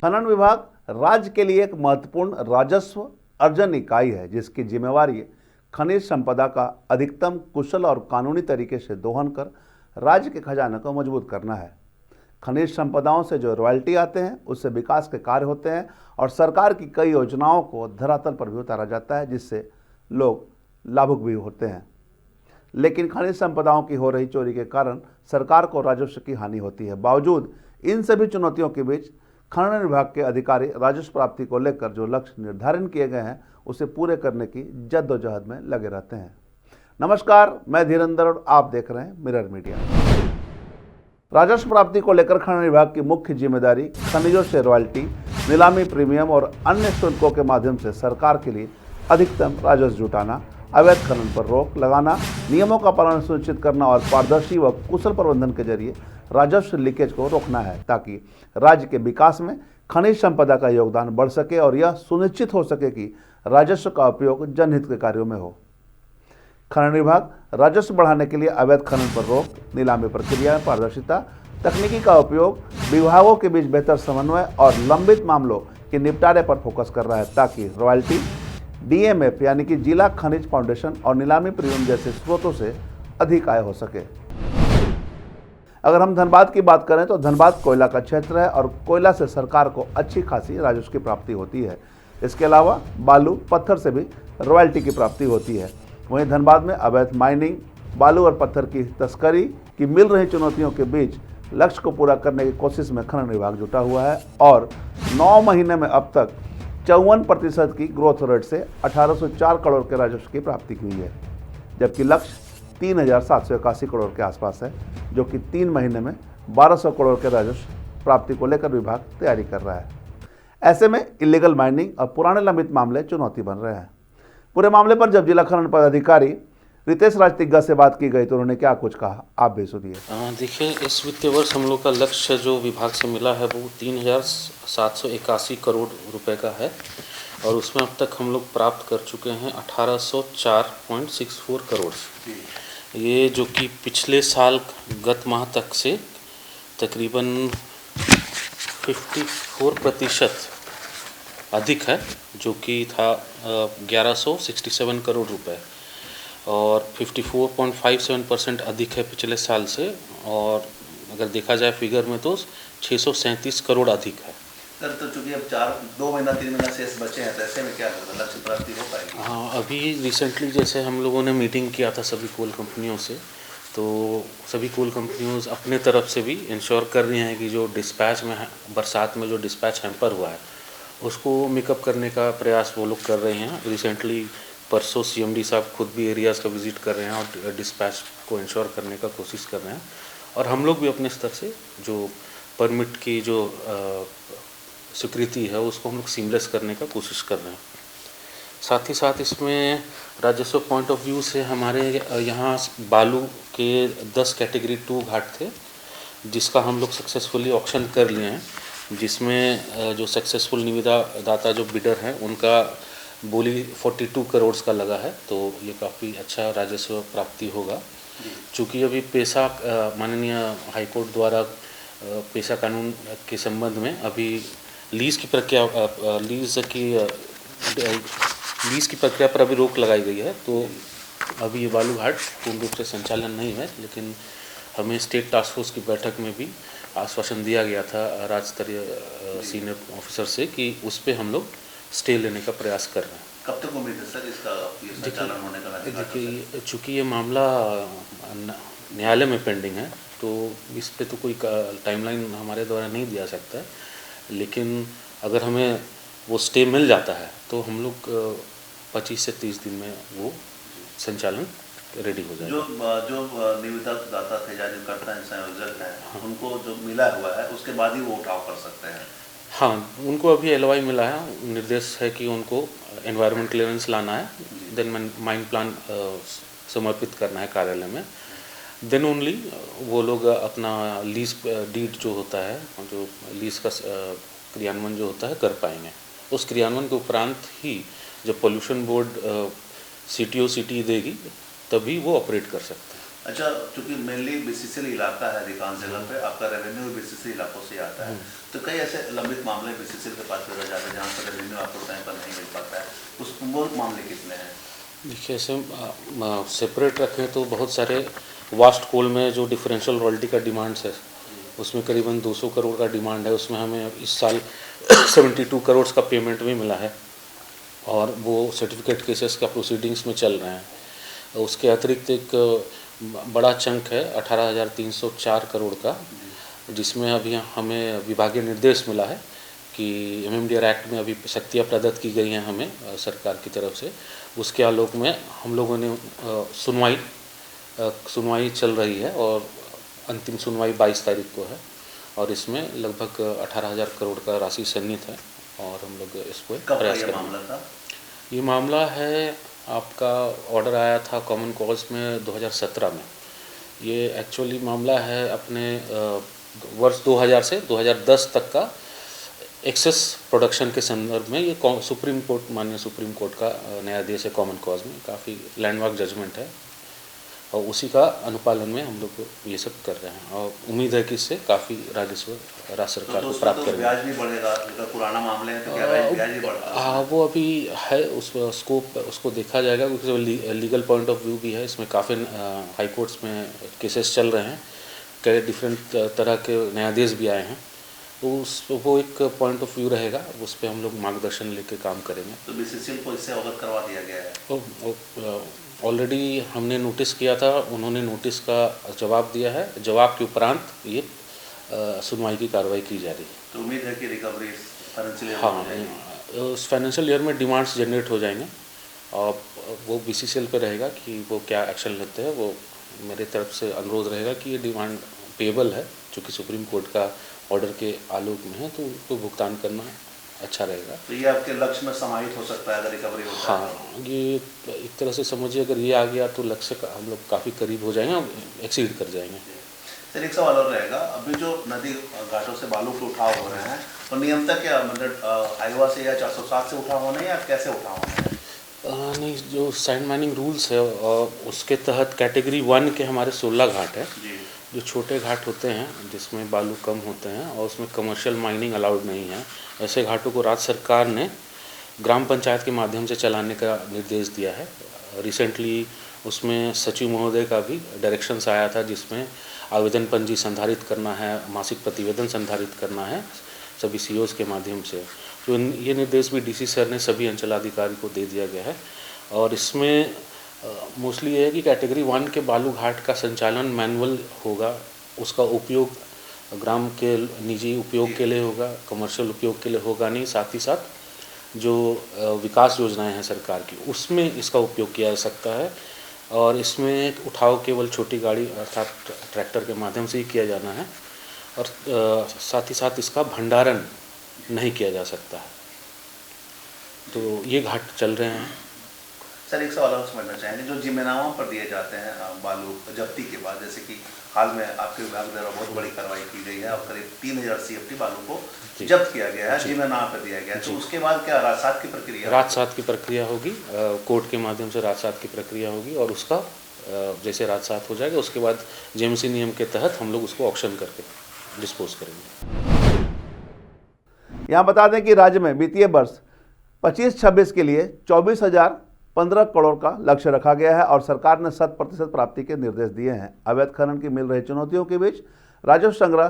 खनन विभाग राज्य के लिए एक महत्वपूर्ण राजस्व अर्जन इकाई है, जिसकी जिम्मेवारी खनिज संपदा का अधिकतम कुशल और कानूनी तरीके से दोहन कर राज्य के खजाने को मजबूत करना है। खनिज संपदाओं से जो रॉयल्टी आते हैं, उससे विकास के कार्य होते हैं और सरकार की कई योजनाओं को धरातल पर भी उतारा जाता है, जिससे लोग लाभुक भी होते हैं। लेकिन खनिज संपदाओं की हो रही चोरी के कारण सरकार को राजस्व की हानि होती है। बावजूद इन सभी चुनौतियों के बीच खनन विभाग के अधिकारी राजस्व प्राप्ति को लेकर जो लक्ष्य निर्धारित किए गए हैं, उसे पूरे करने की जद्दोजहद में लगे रहते हैं। नमस्कार, मैं धीरेंद्र और आप देख रहे हैं मिरर मीडिया। राजस्व प्राप्ति को लेकर खनन विभाग की मुख्य जिम्मेदारी खनिजों से रॉयल्टी, नीलामी प्रीमियम और अन्य शुल्कों के माध्यम से सरकार के लिए अधिकतम राजस्व जुटाना, अवैध खनन पर रोक लगाना, नियमों का पालन सुनिश्चित करना और पारदर्शी व कुशल प्रबंधन के जरिए राजस्व लीकेज को रोकना है, ताकि राज्य के विकास में खनिज संपदा का योगदान बढ़ सके और यह सुनिश्चित हो सके कि राजस्व का उपयोग जनहित के कार्यों में हो। खनन विभाग राजस्व बढ़ाने के लिए अवैध खनन पर रोक, नीलामी प्रक्रिया में पारदर्शिता, तकनीकी का उपयोग, विभागों के बीच बेहतर समन्वय और लंबित मामलों के निपटारे पर फोकस कर रहा है, ताकि रॉयल्टी, DMF यानी कि जिला खनिज फाउंडेशन और नीलामी प्रीमियम जैसे स्रोतों से अधिक आय हो सके। अगर हम धनबाद की बात करें तो धनबाद कोयला का क्षेत्र है और कोयला से सरकार को अच्छी खासी राजस्व की प्राप्ति होती है। इसके अलावा बालू, पत्थर से भी रॉयल्टी की प्राप्ति होती है। वहीं धनबाद में अवैध माइनिंग, बालू और पत्थर की तस्करी की मिल रही चुनौतियों के बीच लक्ष्य को पूरा करने की कोशिश में खनन विभाग जुटा हुआ है और 9 महीने में अब तक 54% की ग्रोथ रेट से 1804 करोड़ के राजस्व की प्राप्ति हुई है, जबकि लक्ष्य 3781 करोड़ के आसपास है, जो कि 3 महीने में 1200 करोड़ के राजस्व प्राप्ति को लेकर विभाग तैयारी कर रहा है। ऐसे में इलीगल माइनिंग और पुराने लंबित मामले चुनौती बन रहे हैं। पूरे मामले पर जब जिला खनन पदाधिकारी रितेश राज तिग्गा से बात की गई तो उन्होंने क्या कुछ कहा, आप भी सुनिए। देखिए, इस वित्तीय वर्ष हम लोग का लक्ष्य जो विभाग से मिला है वो 3781 करोड़ रुपए का है और उसमें अब तक हम लोग प्राप्त कर चुके हैं 1804.64 करोड़। ये जो कि पिछले साल गत माह तक से तकरीबन 54% अधिक है, जो कि था 1167 करोड़ रुपए और 54.57% अधिक है पिछले साल से। और अगर देखा जाए फिगर में तो 637 करोड़ अधिक है। सर, तो चूंकि अब 2 महीना 3 महीना शेष बचे हैं, तो ऐसे में क्या होगा, लक्ष्य प्राप्ति हो पाएगी? हाँ, अभी रिसेंटली जैसे हम लोगों ने मीटिंग किया था सभी कोल कंपनियों से, तो सभी कोल कंपनियों अपने तरफ से भी इंश्योर कर रही हैं कि जो डिस्पैच में बरसात में जो डिस्पैच हैम्पर हुआ है उसको मेकअप करने का प्रयास वो लोग कर रहे हैं। रिसेंटली परसों CMD साहब खुद भी एरियाज़ का विज़िट कर रहे हैं और डिस्पैच को इंश्योर करने का कोशिश कर रहे हैं और हम लोग भी अपने स्तर से जो परमिट की जो स्वीकृति है उसको हम लोग सीमलेस करने का कोशिश कर रहे हैं। साथ ही साथ इसमें राजस्व पॉइंट ऑफ व्यू से हमारे यहाँ बालू के 10 कैटेगरी 2 घाट थे, जिसका हम लोग सक्सेसफुली ऑक्शन कर लिए हैं, जिसमें जो सक्सेसफुल निविदा दाता जो बिडर हैं उनका बोली 42 करोड़ का लगा है, तो ये काफ़ी अच्छा राजस्व प्राप्ति होगा। चूँकि अभी पेशा माननीय हाईकोर्ट द्वारा पेशा कानून के संबंध में अभी लीज़ की प्रक्रिया पर अभी रोक लगाई गई है, तो अभी ये बालू घाट पूर्ण रूप से संचालन नहीं है। लेकिन हमें स्टेट टास्क फोर्स की बैठक में भी आश्वासन दिया गया था राज्य स्तरीय सीनियर ऑफिसर से कि उस पर हम लोग स्टे लेने का प्रयास कर रहे हैं। कब तक उम्मीद है सर इसका संचालन होने का? देखिए, चूँकि ये मामला न्यायालय में पेंडिंग है, तो इस पे तो कोई टाइमलाइन हमारे द्वारा नहीं दिया सकता है, लेकिन अगर हमें वो स्टे मिल जाता है तो हम लोग 25 से 30 दिन में वो संचालन रेडी हो जाएगा। जो निविदा दाता थे या जो कर्ता संयोजक है, हाँ, उनको जो मिला हुआ है उसके बाद ही वो उठाव कर सकते हैं? हाँ, उनको अभी LOI मिला है, निर्देश है कि उनको एनवायरमेंट क्लियरेंस लाना है, देन माइन प्लान समर्पित करना है कार्यालय में, देन ओनली वो लोग अपना लीज डीड जो होता है, जो लीज का क्रियान्वयन जो होता है कर पाएंगे। उस क्रियान्वयन के उपरांत ही जब पोल्यूशन बोर्ड CTO CT देगी तभी वो ऑपरेट कर सकते हैं। अच्छा, चूंकि मेनली बीसीसीएल इलाका है अधिकांश जगह पे, आपका रेवेन्यू भी बीसीसीएल इलाकों से आता है, तो कई ऐसे लंबित मामले बीसीसीएल के पास रह जाते हैं जहाँ पर रेवेन्यू आपको टाइम पर नहीं मिल पाता है, वो मामले कितने हैं? देखिए, ऐसे सेपरेट रखें तो बहुत सारे वास्ट कोल में जो डिफरेंशियल रॉयल्टी का डिमांड्स है, उसमें करीबन 200 करोड़ का डिमांड है। उसमें हमें इस साल 72 करोड़ का पेमेंट भी मिला है और वो सर्टिफिकेट केसेस का प्रोसीडिंग्स में चल रहे हैं। उसके अतिरिक्त एक बड़ा चंक है 18,304 करोड़ का, जिसमें अभी हमें विभागीय निर्देश मिला है कि MMDR एक्ट में अभी शक्तियाँ प्रदत्त की गई हैं हमें सरकार की तरफ से। उसके आलोक में हम लोगों ने सुनवाई चल रही है और अंतिम सुनवाई 22 तारीख को है और इसमें लगभग 18,000 करोड़ का राशि सन्निहित है और हम लोग इसको प्रयास करेंगे। ये मामला है, आपका ऑर्डर आया था कॉमन कॉज में 2017 में। ये एक्चुअली मामला है अपने वर्ष 2000 से 2010 तक का एक्सेस प्रोडक्शन के संदर्भ में। ये सुप्रीम कोर्ट, माननीय सुप्रीम कोर्ट का न्यायाधीश है कॉमन कॉज में, काफ़ी लैंडमार्क जजमेंट है और उसी का अनुपालन में हम लोग ये सब कर रहे हैं और उम्मीद है कि इससे काफ़ी राजस्व राज्य सरकार को प्राप्त करेंगे। ब्याज भी बढ़ेगा, पुराना मामले है तो क्या ब्याज भी बढ़ेगा? हाँ, वो अभी है, उस स्कोप उसको देखा जाएगा क्योंकि लीगल पॉइंट ऑफ व्यू भी है इसमें। काफ़ी हाई कोर्ट्स में केसेस चल रहे हैं, कई डिफरेंट तरह के न्यायाधीश भी आए हैं, तो वो एक पॉइंट ऑफ व्यू रहेगा, उस पर हम लोग मार्गदर्शन लेके काम करेंगे। तो बीसीसीएल को इससे अवगत करवा दिया गया है? ऑलरेडी हमने नोटिस किया था, उन्होंने नोटिस का जवाब दिया है। जवाब के उपरांत ये सुनवाई की कार्रवाई की जा रही है। तो उम्मीद है कि रिकवरी फाइनेंशियल ईयर में हो जाएगी? उस फाइनेंशियल ईयर में डिमांड्स जनरेट हो जाएंगे और वो बीसीसीएल पे रहेगा कि वो क्या एक्शन लेते हैं। वो मेरे तरफ से अनुरोध रहेगा कि ये डिमांड पेबल है, चूँकि सुप्रीम कोर्ट का ऑर्डर के आलोक में है, तो उसको भुगतान करना अच्छा रहेगा। तो ये आपके लक्ष्य में समाहित हो सकता है अगर रिकवरी होता है? हाँ, ये एक तरह से समझिए, अगर ये आ गया तो लक्ष्य का हम लोग काफ़ी करीब हो जाएंगे, एक्सीड कर जाएंगे। सर, एक सवाल और रहेगा, अभी जो नदी घाटों से बालू के उठाव हो रहे हैं तो नियमतः क्या, मतलब आईवा से या 407 से उठाव होने या कैसे उठाव होने हैं? नहीं, जो सैंड माइनिंग रूल्स है उसके तहत कैटेगरी 1 के हमारे 16 घाट है। जो छोटे घाट होते हैं जिसमें बालू कम होते हैं और उसमें कमर्शियल माइनिंग अलाउड नहीं है, ऐसे घाटों को राज्य सरकार ने ग्राम पंचायत के माध्यम से चलाने का निर्देश दिया है। रिसेंटली उसमें सचिव महोदय का भी डायरेक्शंस आया था, जिसमें आवेदन पंजी संधारित करना है, मासिक प्रतिवेदन संधारित करना है सभी सीओज के माध्यम से। तो ये निर्देश भी डीसी सर ने सभी अंचलाधिकारी को दे दिया गया है और इसमें मोस्टली ये है कि कैटेगरी 1 के बालू घाट का संचालन मैनुअल होगा, उसका उपयोग ग्राम के निजी उपयोग के लिए होगा, कमर्शियल उपयोग के लिए होगा नहीं। साथ ही साथ जो विकास योजनाएं हैं सरकार की, उसमें इसका उपयोग किया जा सकता है और इसमें उठाव केवल छोटी गाड़ी अर्थात ट्रैक्टर के माध्यम से ही किया जाना है और साथ ही साथ इसका भंडारण नहीं किया जा सकता है। तो ये घाट चल रहे हैं। सर, एक सवाल और समझना चाहेंगे, जो जिम्मेदारों पर दिए जाते हैं बालू जब्ती के बाद, जैसे कि हाल में आपके विभाग द्वारा बहुत बड़ी कार्रवाई की गई है और करीब 3000 CFT बालू को जब्त किया गया है, जिम्मेदार पर दिया गया है, तो उसके बाद क्या राजसात की प्रक्रिया? राजसात की प्रक्रिया होगी, कोर्ट के माध्यम से राजसात की प्रक्रिया होगी और उसका जैसे राजसात हो जाएगा उसके बाद जेएमसी नियम के तहत हम लोग उसको ऑक्शन करके डिस्पोज करेंगे। यहाँ बता दें कि राज्य में वित्तीय वर्ष 25-26 के लिए 24,015 करोड़ का लक्ष्य रखा गया है और सरकार ने 100% प्राप्ति के निर्देश दिए हैं। अवैध खनन की मिल रही चुनौतियों के बीच राजस्व संग्रह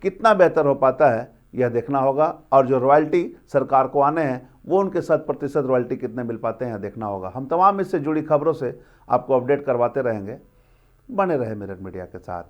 कितना बेहतर हो पाता है, यह देखना होगा और जो रॉयल्टी सरकार को आने हैं वो उनके 100% रॉयल्टी कितने मिल पाते हैं यह देखना होगा। हम तमाम इससे जुड़ी खबरों से आपको अपडेट करवाते रहेंगे। बने रहे मिरर मीडिया के साथ।